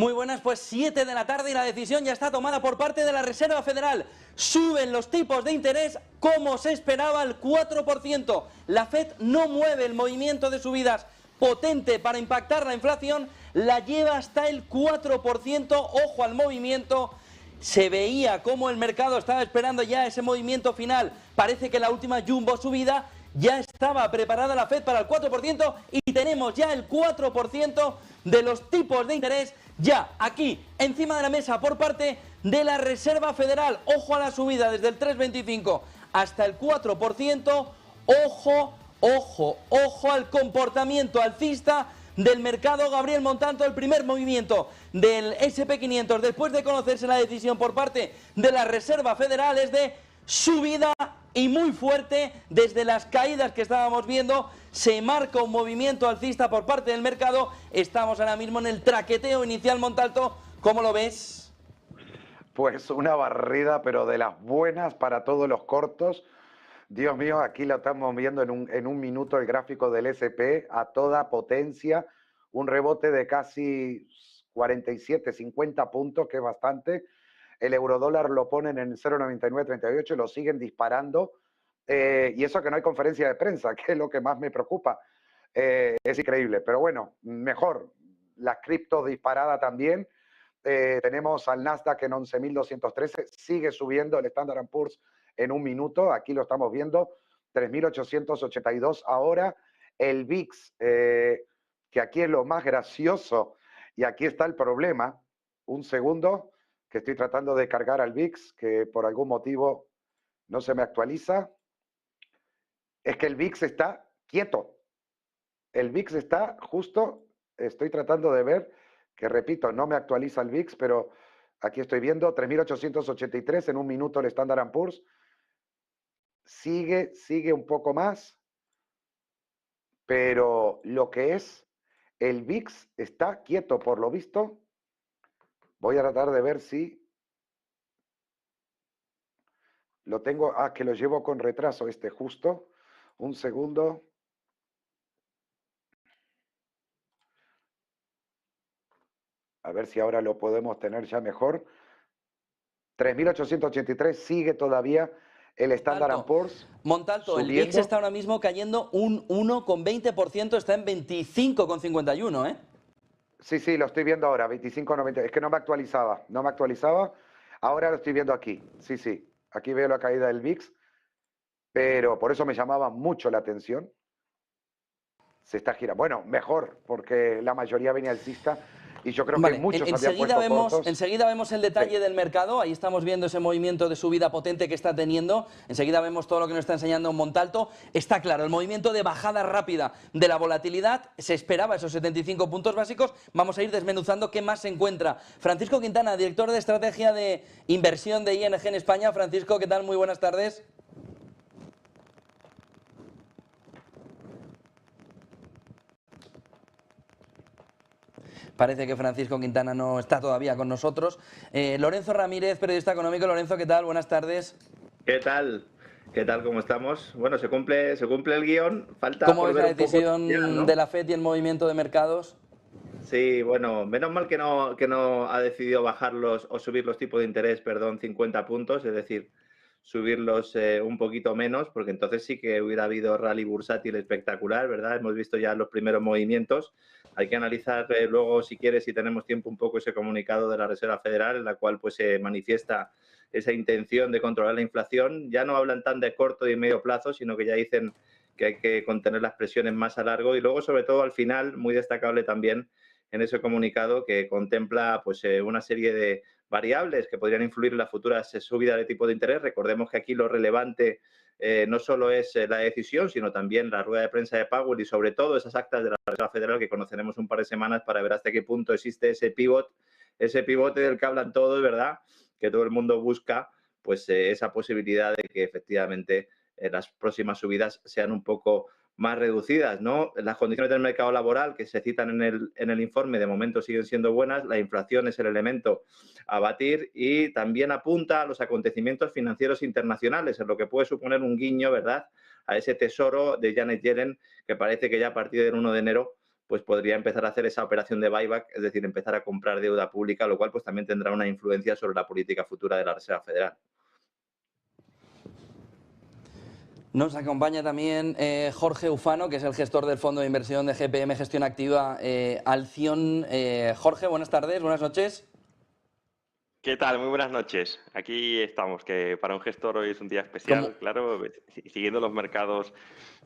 Muy buenas, pues 7 de la tarde y la decisión ya está tomada por parte de la Reserva Federal. Suben los tipos de interés como se esperaba al 4%. La FED no mueve el movimiento de subidas potente para impactar la inflación, la lleva hasta el 4%. Ojo al movimiento. Se veía como el mercado estaba esperando ya ese movimiento final. Parece que la última jumbo subida ya estaba preparada la FED para el 4% y tenemos ya el 4% de los tipos de interés ya aquí encima de la mesa por parte de la Reserva Federal. Ojo a la subida desde el 3,25 hasta el 4%. Ojo, ojo, ojo al comportamiento alcista del mercado. Gabriel Montalto, el primer movimiento del SP500 después de conocerse la decisión por parte de la Reserva Federal es de subida y muy fuerte. Desde las caídas que estábamos viendo se marca un movimiento alcista por parte del mercado. Estamos ahora mismo en el traqueteo inicial. Montalto, ¿cómo lo ves? Pues una barrida, pero de las buenas para todos los cortos. Dios mío, aquí lo estamos viendo en un minuto el gráfico del SP a toda potencia. Un rebote de casi 47, 50 puntos, que es bastante. El eurodólar lo ponen en 0,9938 y lo siguen disparando. Y eso que no hay conferencia de prensa, que es lo que más me preocupa. Es increíble, pero bueno, mejor. Las criptos disparada también. Tenemos al Nasdaq en 11.213, sigue subiendo el Standard & Poor's en un minuto, aquí lo estamos viendo, 3.882 ahora. El VIX, que aquí es lo más gracioso, y aquí está el problema. Un segundo, que estoy tratando de cargar al VIX, que por algún motivo no se me actualiza. Es que el VIX está quieto. El VIX está justo, estoy tratando de ver, que repito, no me actualiza el VIX, pero aquí estoy viendo 3.883 en un minuto el Standard & Poor's. Sigue un poco más, pero lo que es el VIX está quieto por lo visto. Voy a tratar de ver si lo tengo, que lo llevo con retraso justo. Un segundo. A ver si ahora lo podemos tener ya mejor. 3.883 sigue todavía el Standard & Poor's. Montalto, subiendo. El VIX está ahora mismo cayendo un 1,20%, está en 25,51, ¿eh? Sí, lo estoy viendo ahora, 25,90. Es que no me actualizaba. Ahora lo estoy viendo aquí. Sí. Aquí veo la caída del VIX, pero por eso me llamaba mucho la atención. Se está girando. Bueno, mejor, porque la mayoría venía alcista y yo creo que muchos habían puesto cortos. Enseguida vemos el detalle del mercado. Ahí estamos viendo ese movimiento de subida potente que está teniendo. Enseguida vemos todo lo que nos está enseñando Montalto. Está claro, el movimiento de bajada rápida de la volatilidad. Se esperaba esos 75 puntos básicos. Vamos a ir desmenuzando qué más se encuentra. Francisco Quintana, director de estrategia de inversión de ING en España. Francisco, ¿qué tal? Muy buenas tardes. Parece que Francisco Quintana no está todavía con nosotros. Lorenzo Ramírez, periodista económico. Lorenzo, ¿qué tal? Buenas tardes. ¿Qué tal? ¿Qué tal? ¿Cómo estamos? Bueno, se cumple el guión. Falta ¿Cómo por es ver la un poco decisión ya, ¿no? de la FED y el movimiento de mercados? Sí, bueno, menos mal que no ha decidido bajarlos o subir los tipos de interés, 50 puntos, es decir, subirlos un poquito menos, porque entonces sí que hubiera habido rally bursátil espectacular, ¿verdad? Hemos visto ya los primeros movimientos. Hay que analizar luego, si quieres, si tenemos tiempo, un poco ese comunicado de la Reserva Federal, en la cual pues se manifiesta esa intención de controlar la inflación. Ya no hablan tan de corto y medio plazo, sino que ya dicen que hay que contener las presiones más a largo. Y luego, sobre todo, al final, muy destacable también en ese comunicado, que contempla pues una serie de variables que podrían influir en las futuras subidas de tipo de interés. Recordemos que aquí lo relevante no solo es la decisión, sino también la rueda de prensa de Powell y sobre todo esas actas de la Reserva Federal que conoceremos un par de semanas para ver hasta qué punto existe ese pivote del que hablan todos, ¿verdad? Que todo el mundo busca, pues esa posibilidad de que efectivamente las próximas subidas sean un poco más reducidas, ¿no? Las condiciones del mercado laboral que se citan en el informe de momento siguen siendo buenas, la inflación es el elemento a batir y también apunta a los acontecimientos financieros internacionales, en lo que puede suponer un guiño, ¿verdad?, a ese tesoro de Janet Yellen, que parece que ya a partir del 1 de enero pues podría empezar a hacer esa operación de buyback, es decir, empezar a comprar deuda pública, lo cual pues también tendrá una influencia sobre la política futura de la Reserva Federal. Nos acompaña también Jorge Ufano, que es el gestor del fondo de inversión de GPM Gestión Activa Alción. Jorge, buenas tardes, buenas noches. ¿Qué tal? Muy buenas noches. Aquí estamos, que para un gestor hoy es un día especial, claro, siguiendo los mercados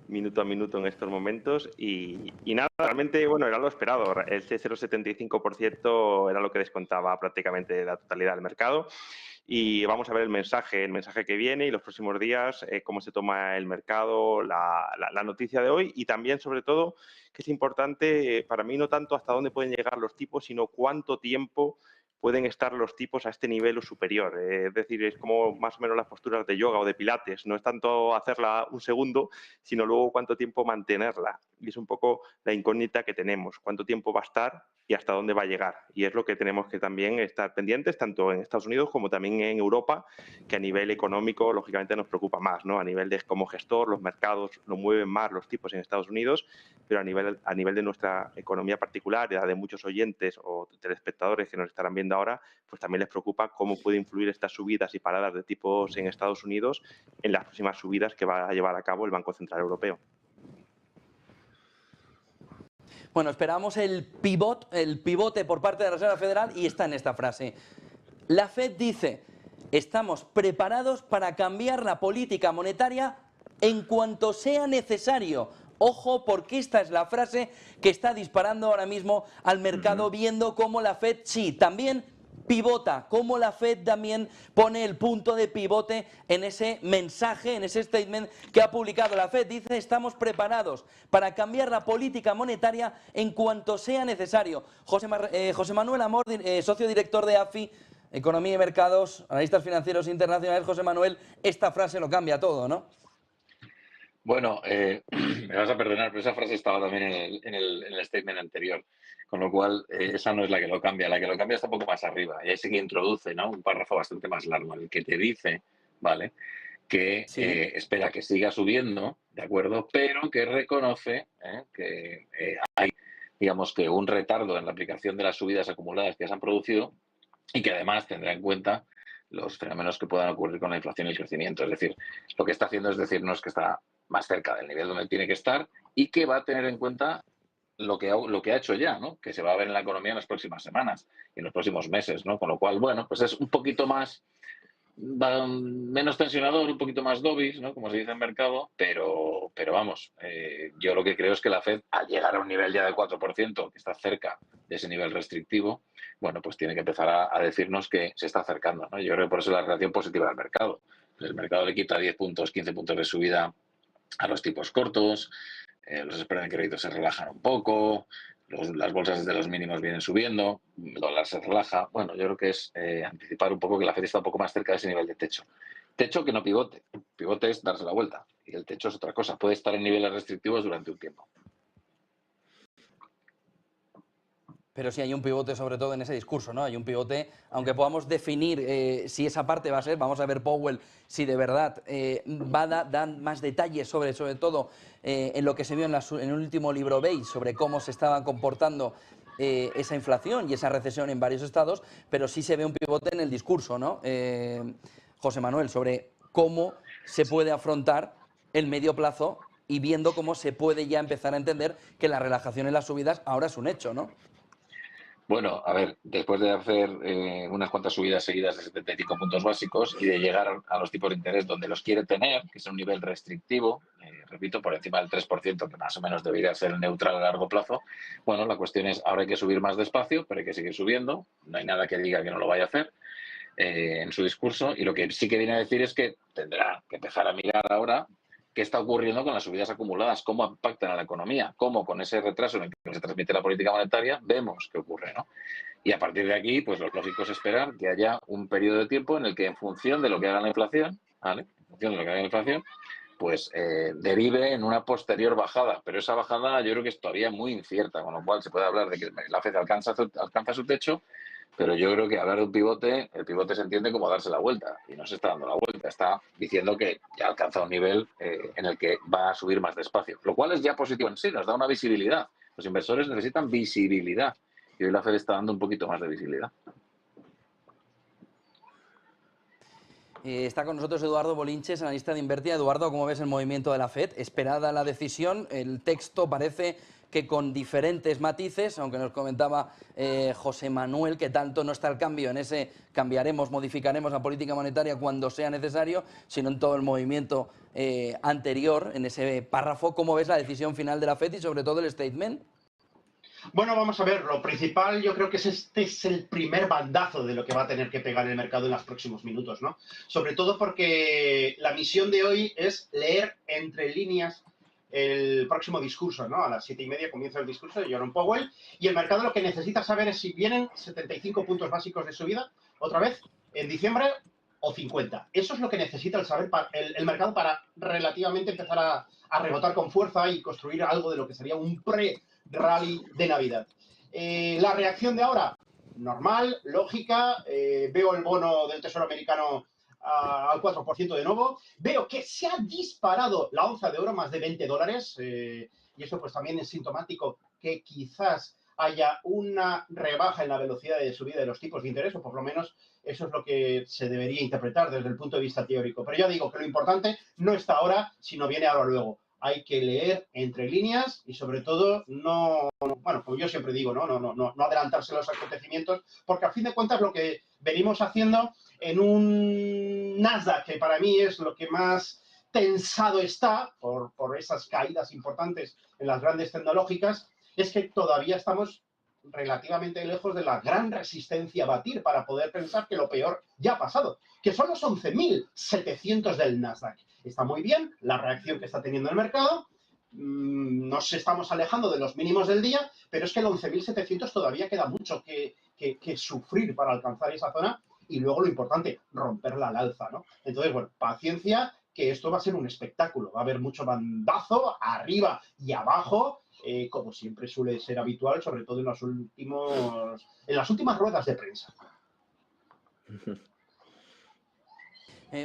minuto a minuto en estos momentos y nada, realmente, bueno, era lo esperado. El 0,75% era lo que descontaba prácticamente la totalidad del mercado. Y vamos a ver el mensaje que viene y los próximos días, cómo se toma el mercado, la noticia de hoy y también, sobre todo, que es importante para mí no tanto hasta dónde pueden llegar los tipos, sino cuánto tiempo pueden estar los tipos a este nivel o superior. Es decir, es como más o menos las posturas de yoga o de pilates. No es tanto hacerla un segundo, sino luego cuánto tiempo mantenerla. Y es un poco la incógnita que tenemos. Cuánto tiempo va a estar y hasta dónde va a llegar. Y es lo que tenemos que también estar pendientes, tanto en Estados Unidos como también en Europa, que a nivel económico, lógicamente, nos preocupa más, ¿no? A nivel de como gestor, los mercados lo mueven más los tipos en Estados Unidos, pero a nivel de nuestra economía particular, y de muchos oyentes o telespectadores que nos estarán viendo ahora, pues también les preocupa cómo puede influir estas subidas y paradas de tipos en Estados Unidos en las próximas subidas que va a llevar a cabo el Banco Central Europeo. Bueno, esperamos el pivote por parte de la Reserva Federal y está en esta frase. La FED dice, estamos preparados para cambiar la política monetaria en cuanto sea necesario. Ojo, porque esta es la frase que está disparando ahora mismo al mercado, viendo cómo la FED sí, también pivota, cómo la FED también pone el punto de pivote en ese mensaje, en ese statement que ha publicado. La FED dice, estamos preparados para cambiar la política monetaria en cuanto sea necesario. José Manuel Amor, socio director de AFI, Economía y Mercados, analistas financieros internacionales. José Manuel, esta frase lo cambia todo, ¿no? Bueno, me vas a perdonar, pero esa frase estaba también en el statement anterior, con lo cual esa no es la que lo cambia está un poco más arriba, y ahí sí que introduce, ¿no?, un párrafo bastante más largo, en el que te dice, ¿vale?, que Sí. espera que siga subiendo, ¿de acuerdo?, pero que reconoce que hay, digamos, que un retardo en la aplicación de las subidas acumuladas que se han producido y que además tendrá en cuenta los fenómenos que puedan ocurrir con la inflación y el crecimiento. Es decir, lo que está haciendo es decirnos que está más cerca del nivel donde tiene que estar y que va a tener en cuenta lo que ha hecho ya, ¿no?, que se va a ver en la economía en las próximas semanas y en los próximos meses, ¿no? Con lo cual, bueno, pues es un poquito más, menos tensionador, un poquito más dovish, ¿no?, como se dice en mercado, pero vamos, yo lo que creo es que la FED, al llegar a un nivel ya del 4%, que está cerca de ese nivel restrictivo, bueno, pues tiene que empezar a decirnos que se está acercando, ¿no? Yo creo que por eso la reacción positiva del mercado. El mercado le quita 10 puntos, 15 puntos de subida a los tipos cortos, los spreads de crédito se relajan un poco, las bolsas desde los mínimos vienen subiendo, el dólar se relaja. Bueno, yo creo que es anticipar un poco que la FED está un poco más cerca de ese nivel de techo. Techo que no pivote. Pivote es darse la vuelta. Y el techo es otra cosa. Puede estar en niveles restrictivos durante un tiempo. Pero sí hay un pivote sobre todo en ese discurso, ¿no? Hay un pivote, aunque podamos definir si esa parte va a ser, vamos a ver Powell si de verdad va a dar más detalles sobre todo en lo que se vio en el último libro Beige, sobre cómo se estaba comportando esa inflación y esa recesión en varios estados, pero sí se ve un pivote en el discurso, ¿no? José Manuel, sobre cómo se puede afrontar el medio plazo y viendo cómo se puede ya empezar a entender que la relajación en las subidas ahora es un hecho, ¿no? Bueno, a ver, después de hacer unas cuantas subidas seguidas de 75 puntos básicos y de llegar a los tipos de interés donde los quiere tener, que es un nivel restrictivo, repito, por encima del 3%, que más o menos debería ser neutral a largo plazo, bueno, la cuestión es, ahora hay que subir más despacio, pero hay que seguir subiendo, no hay nada que diga que no lo vaya a hacer en su discurso, y lo que sí que viene a decir es que tendrá que empezar a mirar ahora qué está ocurriendo con las subidas acumuladas, cómo impactan a la economía, cómo con ese retraso en el que se transmite la política monetaria vemos qué ocurre, ¿no? Y a partir de aquí, pues lo lógico es esperar que haya un periodo de tiempo en el que en función de lo que haga la inflación, ¿vale?, en función de lo que haga la inflación, pues derive en una posterior bajada. Pero esa bajada yo creo que es todavía muy incierta, con lo cual se puede hablar de que la FED alcanza su techo, pero yo creo que hablar de un pivote, el pivote se entiende como darse la vuelta, y no se está dando la vuelta, está diciendo que ya alcanza un nivel en el que va a subir más despacio, lo cual es ya positivo en sí, nos da una visibilidad, Los inversores necesitan visibilidad y hoy la Fed está dando un poquito más de visibilidad. Está con nosotros Eduardo Bolinches, analista de Invertia. Eduardo, ¿cómo ves el movimiento de la FED? Esperada la decisión, el texto parece que con diferentes matices, aunque nos comentaba José Manuel que tanto no está el cambio en ese cambiaremos, modificaremos la política monetaria cuando sea necesario, sino en todo el movimiento anterior, en ese párrafo. ¿Cómo ves la decisión final de la FED y sobre todo el statement? Bueno, vamos a ver, lo principal yo creo que este es el primer bandazo de lo que va a tener que pegar el mercado en los próximos minutos, ¿no? Sobre todo porque la misión de hoy es leer entre líneas el próximo discurso, ¿no? A las 7:30 comienza el discurso de Jerome Powell y el mercado lo que necesita saber es si vienen 75 puntos básicos de subida otra vez en diciembre o 50. Eso es lo que necesita el mercado para relativamente empezar a rebotar con fuerza y construir algo de lo que sería un rally de Navidad. La reacción de ahora, normal, lógica. Veo el bono del Tesoro americano al 4% de nuevo. Veo que se ha disparado la onza de oro más de $20. Y eso pues también es sintomático que quizás haya una rebaja en la velocidad de subida de los tipos de interés, o por lo menos eso es lo que se debería interpretar desde el punto de vista teórico. Pero ya digo que lo importante no está ahora, sino viene ahora luego. Hay que leer entre líneas y sobre todo bueno, como yo siempre digo, no adelantarse a los acontecimientos, porque a fin de cuentas lo que venimos haciendo en un Nasdaq, que para mí es lo que más tensado está por esas caídas importantes en las grandes tecnológicas, es que todavía estamos relativamente lejos de la gran resistencia a batir para poder pensar que lo peor ya ha pasado, que son los 11.700 del Nasdaq. Está muy bien la reacción que está teniendo el mercado, nos estamos alejando de los mínimos del día, pero es que el 11.700 todavía queda mucho que sufrir para alcanzar esa zona y luego lo importante, romperla al alza, ¿no? Entonces, bueno, paciencia, que esto va a ser un espectáculo, va a haber mucho bandazo arriba y abajo, como siempre suele ser habitual, sobre todo en las últimas ruedas de prensa.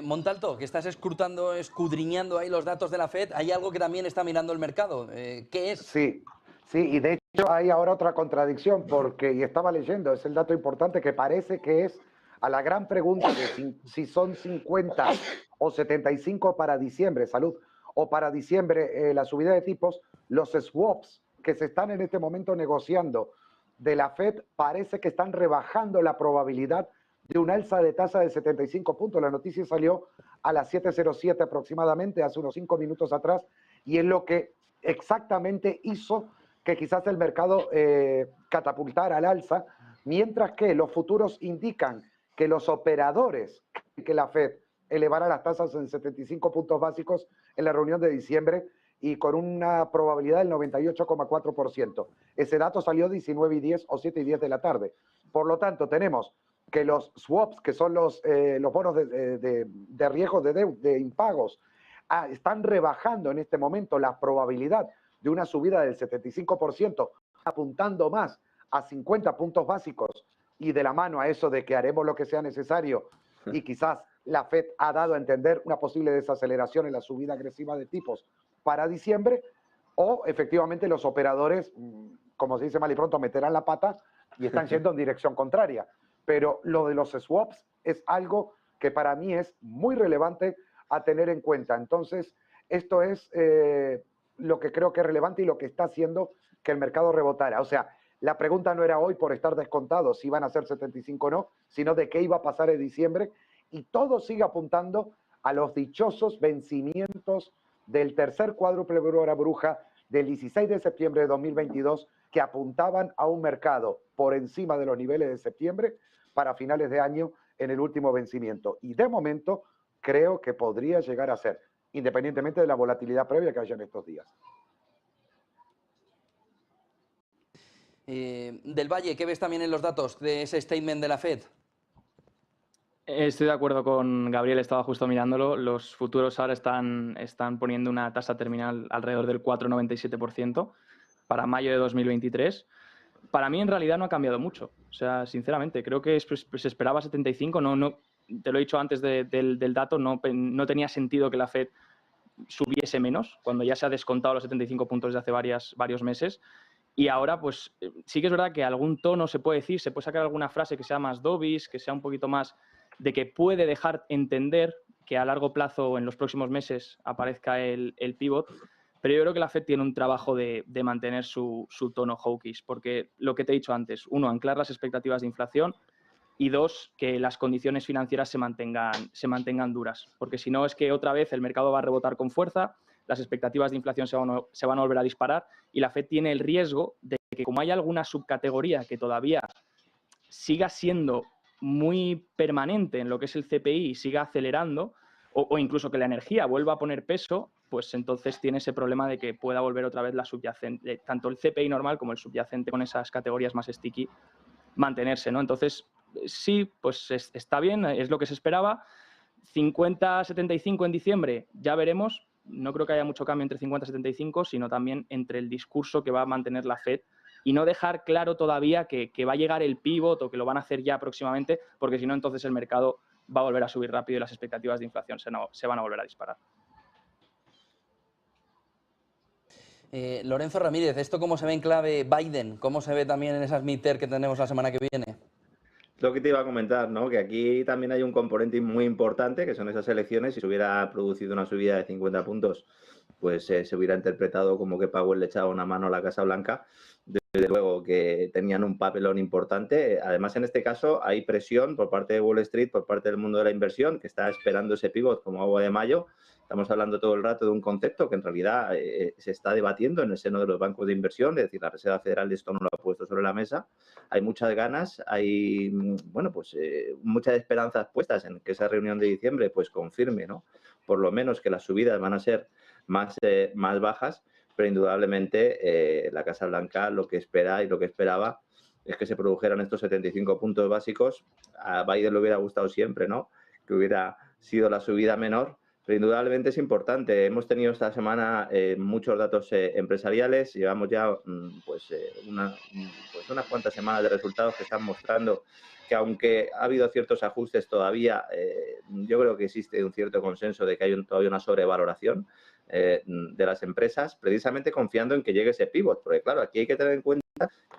Montalto, que estás escudriñando ahí los datos de la FED, hay algo que también está mirando el mercado. ¿Qué es? Sí, y de hecho hay ahora otra contradicción, porque, y estaba leyendo, es el dato importante que parece que es a la gran pregunta de si son 50 o 75 para diciembre, salud, o para diciembre la subida de tipos, los swaps que se están en este momento negociando de la FED parece que están rebajando la probabilidad de un alza de tasa de 75 puntos. La noticia salió a las 7:07 aproximadamente, hace unos 5 minutos atrás, y es lo que exactamente hizo que quizás el mercado catapultara al alza, mientras que los futuros indican que los operadores, que la FED elevará las tasas en 75 puntos básicos en la reunión de diciembre y con una probabilidad del 98,4%. Ese dato salió 19:10 o 7:10 de la tarde. Por lo tanto, tenemos que los swaps, que son los bonos de riesgo de impagos, están rebajando en este momento la probabilidad de una subida del 75%, apuntando más a 50 puntos básicos y de la mano a eso de que haremos lo que sea necesario y quizás la FED ha dado a entender una posible desaceleración en la subida agresiva de tipos para diciembre, o efectivamente los operadores, como se dice mal y pronto, meterán la pata y están yendo en dirección contraria. Pero lo de los swaps es algo que para mí es muy relevante a tener en cuenta. Entonces, esto es lo que creo que es relevante y lo que está haciendo que el mercado rebotara. O sea, la pregunta no era hoy por estar descontado si iban a ser 75 o no, sino de qué iba a pasar en diciembre, y todo sigue apuntando a los dichosos vencimientos del tercer cuádruple hora bruja del 16 de septiembre de 2022, que apuntaban a un mercado por encima de los niveles de septiembre para finales de año en el último vencimiento. Y de momento creo que podría llegar a ser, independientemente de la volatilidad previa que haya en estos días. Del Valle, ¿qué ves también en los datos de ese statement de la FED? Estoy de acuerdo con Gabriel, estaba justo mirándolo. Los futuros ahora están poniendo una tasa terminal alrededor del 4,97% para mayo de 2023. Para mí, en realidad, no ha cambiado mucho. O sea, sinceramente, creo que se esperaba 75. Te lo he dicho antes del dato, no tenía sentido que la FED subiese menos, cuando ya se ha descontado los 75 puntos de hace varios meses. Y ahora, pues sí que es verdad que algún tono se puede decir, se puede sacar alguna frase que sea más dovish, que sea un poquito más de que puede dejar entender que a largo plazo, en los próximos meses, aparezca el pivot. Pero yo creo que la Fed tiene un trabajo de mantener su tono hawkish, porque lo que te he dicho antes, uno, anclar las expectativas de inflación, y dos, que las condiciones financieras se mantengan duras, porque si no es que otra vez el mercado va a rebotar con fuerza, las expectativas de inflación se van a volver a disparar y la Fed tiene el riesgo de que, como hay alguna subcategoría que todavía siga siendo muy permanente en lo que es el CPI y siga acelerando, o incluso que la energía vuelva a poner peso, pues entonces tiene ese problema de que pueda volver otra vez la subyacente, tanto el CPI normal como el subyacente con esas categorías más sticky, mantenerse, ¿no? Entonces, sí, pues está bien, es lo que se esperaba. 50-75 en diciembre, ya veremos. No creo que haya mucho cambio entre 50 y 75, sino también entre el discurso que va a mantener la Fed y no dejar claro todavía que va a llegar el pivot o que lo van a hacer ya próximamente, porque si no, entonces el mercado va a volver a subir rápido y las expectativas de inflación se van a volver a disparar. Lorenzo Ramírez, ¿esto cómo se ve en clave Biden? ¿Cómo se ve también en esas midterm que tenemos la semana que viene? Lo que te iba a comentar, ¿no? Que aquí también hay un componente muy importante, que son esas elecciones. Si se hubiera producido una subida de 50 puntos, pues se hubiera interpretado como que Powell le echaba una mano a la Casa Blanca. Desde luego que tenían un papelón importante. Además, en este caso, hay presión por parte de Wall Street, por parte del mundo de la inversión, que está esperando ese pivot como agua de mayo. Estamos hablando todo el rato de un concepto que en realidad se está debatiendo en el seno de los bancos de inversión, es decir, la Reserva Federal esto no lo ha puesto sobre la mesa. Hay muchas ganas, hay bueno, pues, muchas esperanzas puestas en que esa reunión de diciembre pues confirme, ¿no? Por lo menos que las subidas van a ser más bajas, pero indudablemente la Casa Blanca lo que espera y lo que esperaba es que se produjeran estos 75 puntos básicos. A Biden le hubiera gustado siempre, ¿no? Que hubiera sido la subida menor, pero indudablemente es importante. Hemos tenido esta semana muchos datos empresariales. Llevamos ya unas cuantas semanas de resultados que están mostrando que, aunque ha habido ciertos ajustes todavía, yo creo que existe un cierto consenso de que hay todavía una sobrevaloración de las empresas, precisamente confiando en que llegue ese pivot. Porque claro, aquí hay que tener en cuenta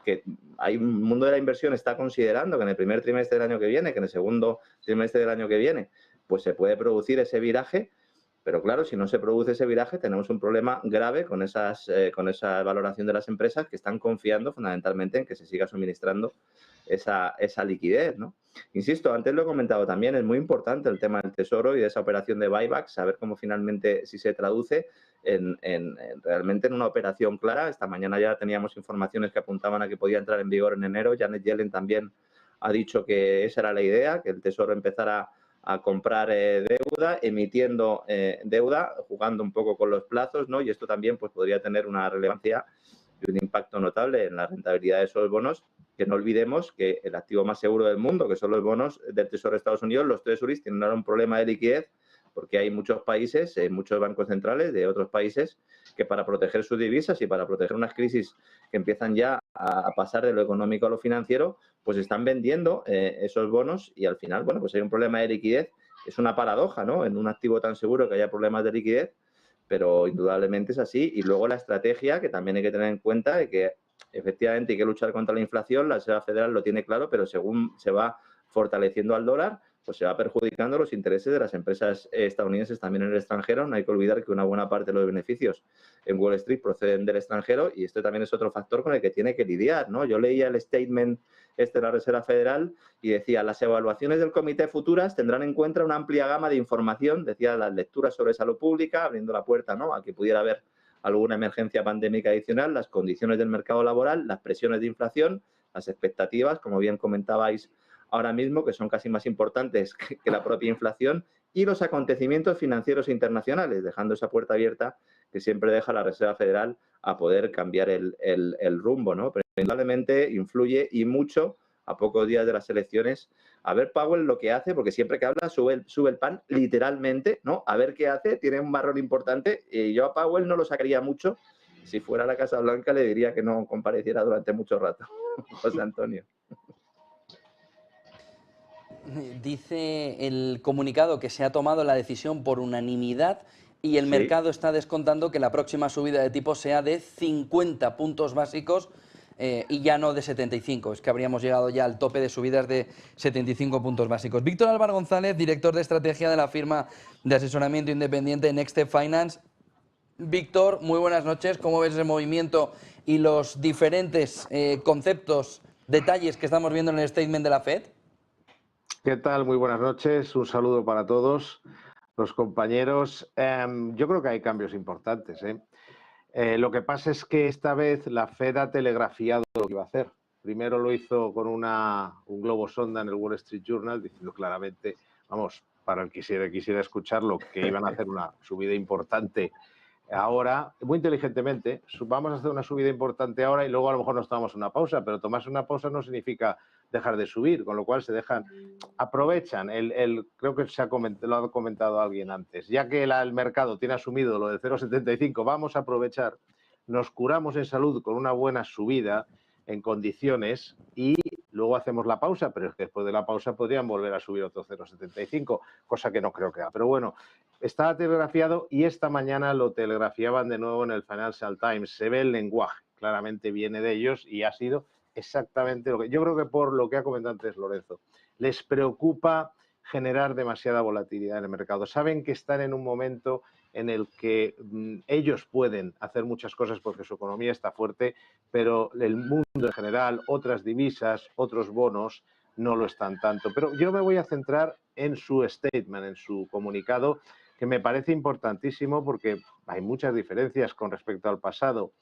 que hay un mundo de la inversión está considerando que en el primer trimestre del año que viene, que en el segundo trimestre del año que viene, pues se puede producir ese viraje. Pero claro, si no se produce ese viraje, tenemos un problema grave con esa valoración de las empresas que están confiando fundamentalmente en que se siga suministrando esa liquidez, ¿no? Insisto, antes lo he comentado también, es muy importante el tema del Tesoro y de esa operación de buyback, saber cómo finalmente si se traduce realmente en una operación clara. Esta mañana ya teníamos informaciones que apuntaban a que podía entrar en vigor en enero. Janet Yellen también ha dicho que esa era la idea, que el Tesoro empezara a comprar deuda, emitiendo deuda, jugando un poco con los plazos, ¿no? Y esto también pues podría tener una relevancia y un impacto notable en la rentabilidad de esos bonos, que no olvidemos que el activo más seguro del mundo, que son los bonos del Tesoro de Estados Unidos, los treasuries tienen ahora un problema de liquidez porque hay muchos países, muchos bancos centrales de otros países que, para proteger sus divisas y para proteger unas crisis que empiezan ya a pasar de lo económico a lo financiero, pues están vendiendo esos bonos y al final, bueno, pues hay un problema de liquidez. Es una paradoja, ¿no? En un activo tan seguro que haya problemas de liquidez, pero indudablemente es así. Y luego la estrategia, que también hay que tener en cuenta, de que efectivamente hay que luchar contra la inflación, la Reserva Federal lo tiene claro, pero según se va fortaleciendo al dólar, pues se va perjudicando los intereses de las empresas estadounidenses también en el extranjero. No hay que olvidar que una buena parte de los beneficios en Wall Street proceden del extranjero y esto también es otro factor con el que tiene que lidiar, ¿no? Yo leía el statement de la Reserva Federal y decía: las evaluaciones del Comité Futuras tendrán en cuenta una amplia gama de información, decía, las lecturas sobre salud pública, abriendo la puerta, ¿no?, a que pudiera haber alguna emergencia pandémica adicional, las condiciones del mercado laboral, las presiones de inflación, las expectativas, como bien comentabais ahora mismo, que son casi más importantes que la propia inflación, y los acontecimientos financieros internacionales, dejando esa puerta abierta que siempre deja la Reserva Federal a poder cambiar el rumbo, ¿no? Pero indudablemente influye, y mucho, a pocos días de las elecciones, a ver Powell lo que hace, porque siempre que habla sube el pan, literalmente, ¿no? A ver qué hace, tiene un marrón importante, y yo a Powell no lo sacaría mucho. Si fuera a la Casa Blanca le diría que no compareciera durante mucho rato. José Antonio. Dice el comunicado que se ha tomado la decisión por unanimidad y el Sí. mercado está descontando que la próxima subida de tipos sea de 50 puntos básicos y ya no de 75. Es que habríamos llegado ya al tope de subidas de 75 puntos básicos. Víctor Álvaro González, director de estrategia de la firma de asesoramiento independiente Next Step Finance. Víctor, muy buenas noches. ¿Cómo ves ese movimiento y los diferentes conceptos, detalles que estamos viendo en el statement de la FED? ¿Qué tal? Muy buenas noches. Un saludo para todos los compañeros. Yo creo que hay cambios importantes. Lo que pasa es que esta vez la FED ha telegrafiado lo que iba a hacer. Primero lo hizo con un globo sonda en el Wall Street Journal, diciendo claramente, vamos, para el que quisiera escucharlo, que iban a hacer una subida importante ahora, muy inteligentemente. Vamos a hacer una subida importante ahora y luego a lo mejor nos tomamos una pausa, pero tomarse una pausa no significa dejar de subir, con lo cual aprovechan, creo que lo ha comentado alguien antes, ya que el mercado tiene asumido lo de 0,75, vamos a aprovechar, nos curamos en salud con una buena subida en condiciones y luego hacemos la pausa, pero es que después de la pausa podrían volver a subir otro 0,75, cosa que no creo que haga. Pero bueno, está telegrafiado y esta mañana lo telegrafiaban de nuevo en el Financial Times. Se ve el lenguaje, claramente viene de ellos y ha sido exactamente lo que... Yo creo que por lo que ha comentado antes Lorenzo, les preocupa generar demasiada volatilidad en el mercado. Saben que están en un momento en el que ellos pueden hacer muchas cosas porque su economía está fuerte, pero el mundo en general, otras divisas, otros bonos, no lo están tanto. Pero yo me voy a centrar en su statement, en su comunicado, que me parece importantísimo porque hay muchas diferencias con respecto al pasado.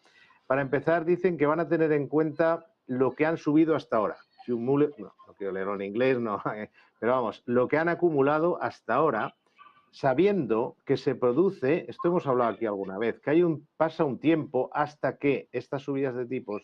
Para empezar, dicen que van a tener en cuenta lo que han subido hasta ahora. No quiero leerlo en inglés, no, pero vamos, lo que han acumulado hasta ahora, sabiendo que se produce, esto hemos hablado aquí alguna vez, que pasa un tiempo hasta que estas subidas de tipos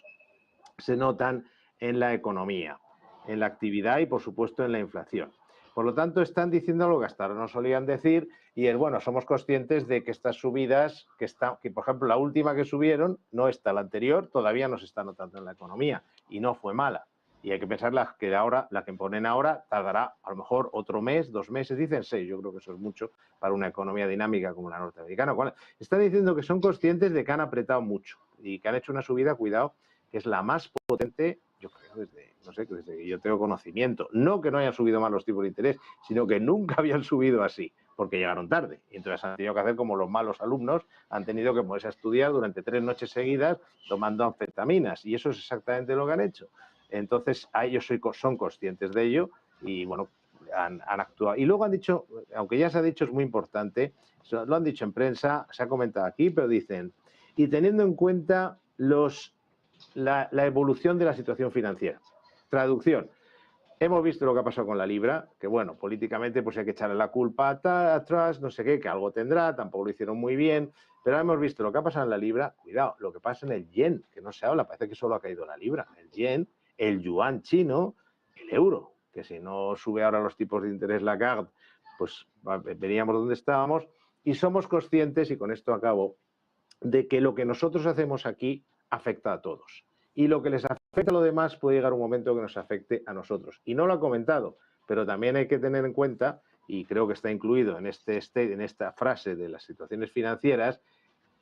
se notan en la economía, en la actividad y, por supuesto, en la inflación. Por lo tanto, están diciendo lo que hasta ahora no solían decir y es, bueno, somos conscientes de que estas subidas, que por ejemplo la última que subieron, no está la anterior, todavía no se está notando en la economía y no fue mala. Y hay que pensar la que ponen ahora tardará a lo mejor otro mes, 2 meses, dicen 6, yo creo que eso es mucho para una economía dinámica como la norteamericana. Están diciendo que son conscientes de que han apretado mucho y que han hecho una subida, cuidado, que es la más potente, yo creo, desde que yo tengo conocimiento. No que no hayan subido más los tipos de interés, sino que nunca habían subido así, porque llegaron tarde. Y entonces han tenido que hacer como los malos alumnos, han tenido que ponerse a estudiar durante 3 noches seguidas tomando anfetaminas. Y eso es exactamente lo que han hecho. Entonces, ellos son conscientes de ello y, bueno, han actuado. Y luego han dicho, aunque ya se ha dicho, es muy importante, lo han dicho en prensa, se ha comentado aquí, pero dicen, y teniendo en cuenta la evolución de la situación financiera. Traducción. Hemos visto lo que ha pasado con la libra, que bueno, políticamente pues hay que echarle la culpa atrás, no sé qué, que algo tendrá, tampoco lo hicieron muy bien, pero hemos visto lo que ha pasado en la libra, cuidado, lo que pasa en el yen, que no se habla, parece que solo ha caído la libra, el yen, el yuan chino, el euro, que si no sube ahora los tipos de interés Lagarde, pues veríamos dónde estábamos, y somos conscientes, y con esto acabo, de que lo que nosotros hacemos aquí afecta a todos. Y lo que les afecta a los demás puede llegar un momento que nos afecte a nosotros. Y no lo ha comentado, pero también hay que tener en cuenta, y creo que está incluido en esta frase de las situaciones financieras,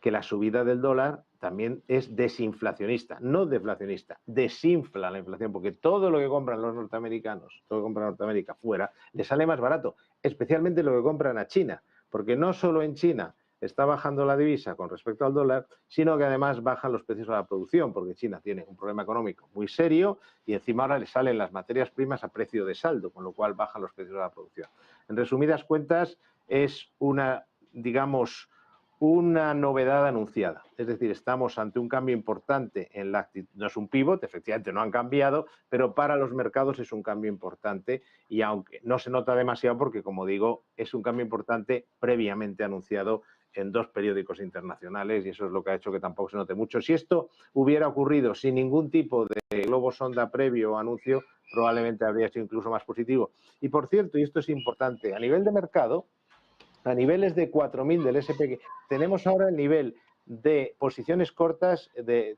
que la subida del dólar también es desinflacionista, no deflacionista, desinfla la inflación, porque todo lo que compran los norteamericanos, todo lo que compran Norteamérica fuera, les sale más barato, especialmente lo que compran a China, porque no solo en China está bajando la divisa con respecto al dólar, sino que además bajan los precios a la producción, porque China tiene un problema económico muy serio y encima ahora le salen las materias primas a precio de saldo, con lo cual bajan los precios a la producción. En resumidas cuentas, es una novedad anunciada. Es decir, estamos ante un cambio importante en la actitud. No es un pivot, efectivamente no han cambiado, pero para los mercados es un cambio importante y aunque no se nota demasiado porque, como digo, es un cambio importante previamente anunciado en 2 periódicos internacionales y eso es lo que ha hecho que tampoco se note mucho. Si esto hubiera ocurrido sin ningún tipo de globo sonda previo o anuncio, probablemente habría sido incluso más positivo. Y por cierto, y esto es importante, a nivel de mercado, a niveles de 4.000 del S&P, tenemos ahora el nivel de posiciones cortas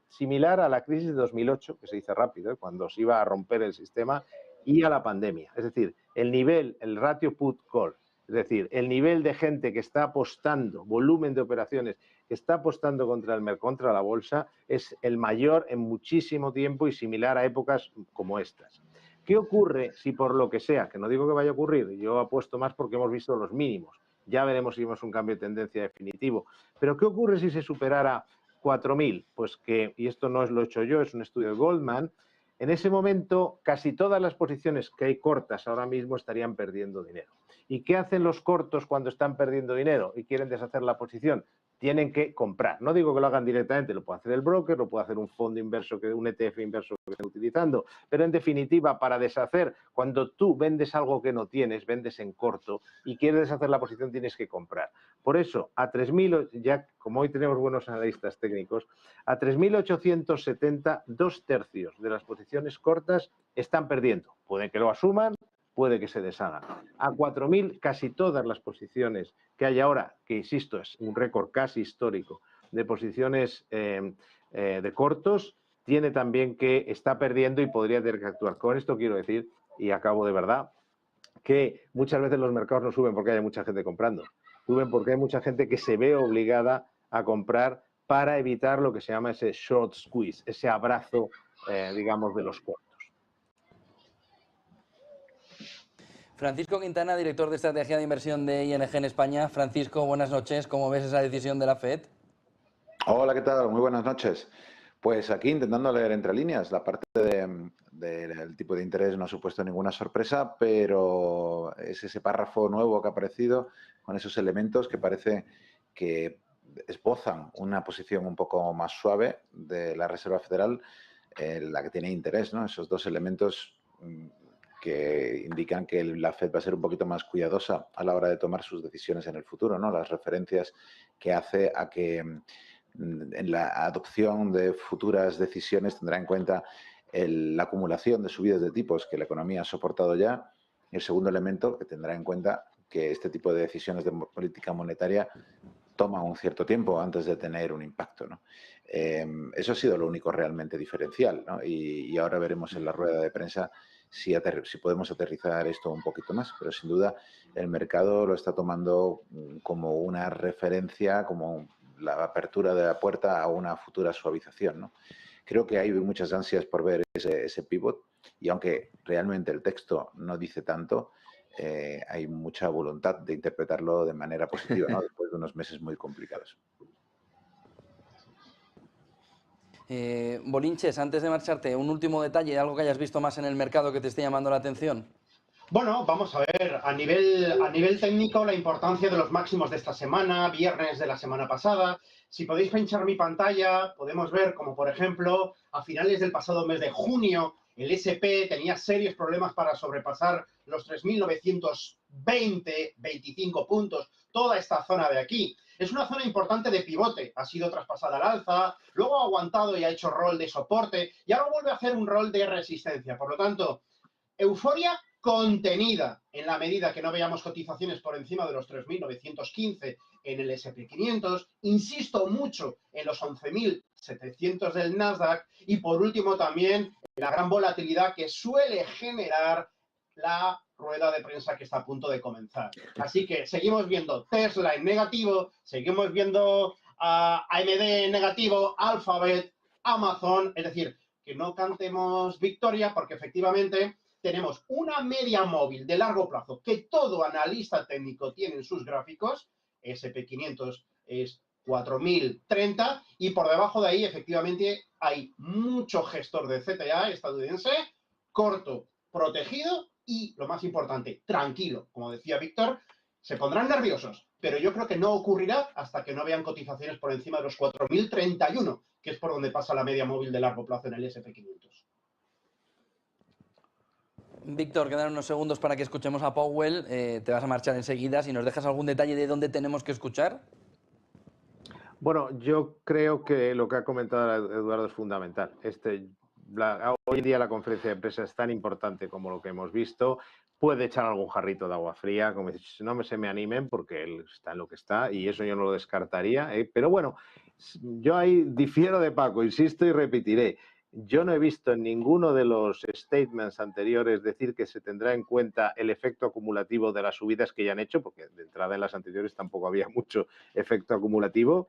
similar a la crisis de 2008, que se dice rápido, cuando se iba a romper el sistema, y a la pandemia. Es decir, el ratio put-call Es decir, el nivel de gente que está apostando, volumen de operaciones que está apostando contra la bolsa es el mayor en muchísimo tiempo y similar a épocas como estas. ¿Qué ocurre si por lo que sea, que no digo que vaya a ocurrir, yo apuesto más porque hemos visto los mínimos, ya veremos si vemos un cambio de tendencia definitivo, pero ¿qué ocurre si se superara 4.000? Pues que, y esto no lo he hecho yo, es un estudio de Goldman, en ese momento casi todas las posiciones que hay cortas ahora mismo estarían perdiendo dinero. ¿Y qué hacen los cortos cuando están perdiendo dinero y quieren deshacer la posición? Tienen que comprar. No digo que lo hagan directamente, lo puede hacer el broker, lo puede hacer un fondo inverso, un ETF inverso que estén utilizando, pero en definitiva, para deshacer, cuando tú vendes algo que no tienes, vendes en corto y quieres deshacer la posición, tienes que comprar. Por eso, a 3.000, ya como hoy tenemos buenos analistas técnicos, a 3.870, 2/3 de las posiciones cortas están perdiendo. Pueden que lo asuman, puede que se deshagan. A 4.000, casi todas las posiciones que hay ahora, que insisto, es un récord casi histórico de posiciones de cortos, tiene también que está perdiendo y podría tener que actuar. Con esto quiero decir, y acabo de verdad, que muchas veces los mercados no suben porque hay mucha gente comprando, suben porque hay mucha gente que se ve obligada a comprar para evitar lo que se llama ese short squeeze, ese abrazo, digamos, de los cortos. Francisco Quintana, director de estrategia de inversión de ING en España. Francisco, buenas noches. ¿Cómo ves esa decisión de la FED? Hola, ¿qué tal? Muy buenas noches. Pues aquí intentando leer entre líneas, la parte del tipo de interés no ha supuesto ninguna sorpresa, pero es ese párrafo nuevo que ha aparecido con esos elementos que parece que esbozan una posición un poco más suave de la Reserva Federal, la que tiene interés, ¿no? Esos dos elementos que indican que la FED va a ser un poquito más cuidadosa a la hora de tomar sus decisiones en el futuro, ¿no? Las referencias que hace a que en la adopción de futuras decisiones tendrá en cuenta la acumulación de subidas de tipos que la economía ha soportado ya. Y el segundo elemento, que tendrá en cuenta que este tipo de decisiones de política monetaria toman un cierto tiempo antes de tener un impacto, ¿no? Eso ha sido lo único realmente diferencial, ¿no? Y ahora veremos en la rueda de prensa si podemos aterrizar esto un poquito más, pero sin duda el mercado lo está tomando como una referencia, como la apertura de la puerta a una futura suavización, ¿no? Creo que hay muchas ansias por ver ese pivot y aunque realmente el texto no dice tanto, hay mucha voluntad de interpretarlo de manera positiva, ¿no? Después de unos meses muy complicados. Bolinches, antes de marcharte, un último detalle, algo que hayas visto más en el mercado que te esté llamando la atención. Bueno, vamos a ver, a nivel técnico, la importancia de los máximos de esta semana, viernes de la semana pasada. Si podéis pinchar mi pantalla, podemos ver como, por ejemplo, a finales del pasado mes de junio, el S&P tenía serios problemas para sobrepasar los 3.920, 25 puntos, toda esta zona de aquí. Es una zona importante de pivote, ha sido traspasada al alza, luego ha aguantado y ha hecho rol de soporte y ahora vuelve a hacer un rol de resistencia. Por lo tanto, euforia contenida en la medida que no veamos cotizaciones por encima de los 3.915 en el S&P 500, insisto mucho en los 11.700 del Nasdaq y por último también la gran volatilidad que suele generar la rueda de prensa que está a punto de comenzar. Así que seguimos viendo Tesla en negativo, seguimos viendo AMD en negativo, Alphabet, Amazon, es decir, que no cantemos victoria porque efectivamente tenemos una media móvil de largo plazo que todo analista técnico tiene en sus gráficos, S&P 500 es 4.030 y por debajo de ahí efectivamente hay mucho gestor de CTA estadounidense, corto, protegido y, lo más importante, tranquilo. Como decía Víctor, se pondrán nerviosos, pero yo creo que no ocurrirá hasta que no vean cotizaciones por encima de los 4.031, que es por donde pasa la media móvil de largo plazo en el S&P 500. Víctor, quedan unos segundos para que escuchemos a Powell. Te vas a marchar enseguida. Si nos dejas algún detalle de dónde tenemos que escuchar. Bueno, yo creo que lo que ha comentado Eduardo es fundamental. Hoy en día la conferencia de prensa es tan importante como lo que hemos visto. Puede echar algún jarrito de agua fría, como dices, no se me animen porque él está en lo que está y eso yo no lo descartaría. Pero bueno, yo ahí difiero de Paco, insisto y repetiré. yo no he visto en ninguno de los statements anteriores decir que se tendrá en cuenta el efecto acumulativo de las subidas que ya han hecho, porque de entrada en las anteriores tampoco había mucho efecto acumulativo.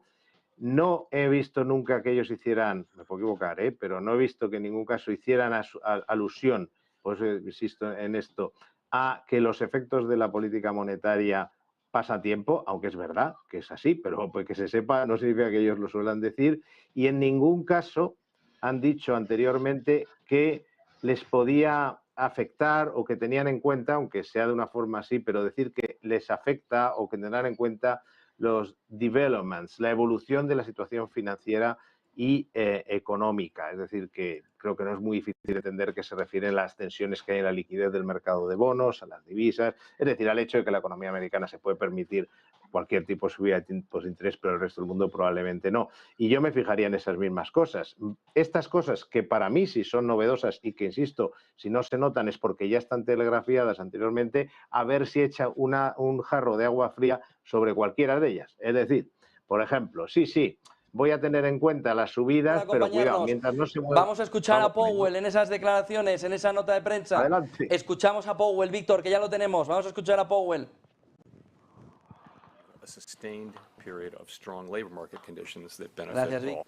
No he visto nunca que ellos hicieran, me puedo equivocar, pero no he visto que en ningún caso hicieran alusión, pues insisto en esto, a que los efectos de la política monetaria pasa tiempo, aunque es verdad que es así, pero pues que se sepa no significa que ellos lo suelan decir, y en ningún caso han dicho anteriormente que les podía afectar o que tenían en cuenta, aunque sea de una forma así, pero decir que les afecta o que tendrán en cuenta los developments, la evolución de la situación financiera y económica. Es decir, que creo que no es muy difícil entender que se refieren a las tensiones que hay en la liquidez del mercado de bonos, a las divisas, es decir, al hecho de que la economía americana se puede permitir cualquier tipo de subida de tipos de interés, pero el resto del mundo probablemente no. Y yo me fijaría en esas mismas cosas. Estas cosas que para mí sí son novedosas y que, insisto, si no se notan es porque ya están telegrafiadas anteriormente, a ver si echa un jarro de agua fría sobre cualquiera de ellas. Es decir, por ejemplo, sí, voy a tener en cuenta las subidas, pero cuidado, mientras no se mueva... Vamos a escuchar a Powell en esas declaraciones, en esa nota de prensa. Adelante. Escuchamos a Powell, Víctor, que ya lo tenemos. Vamos a escuchar a Powell. A sustained period of strong labor market conditions that benefit Gracias, all. Víctor.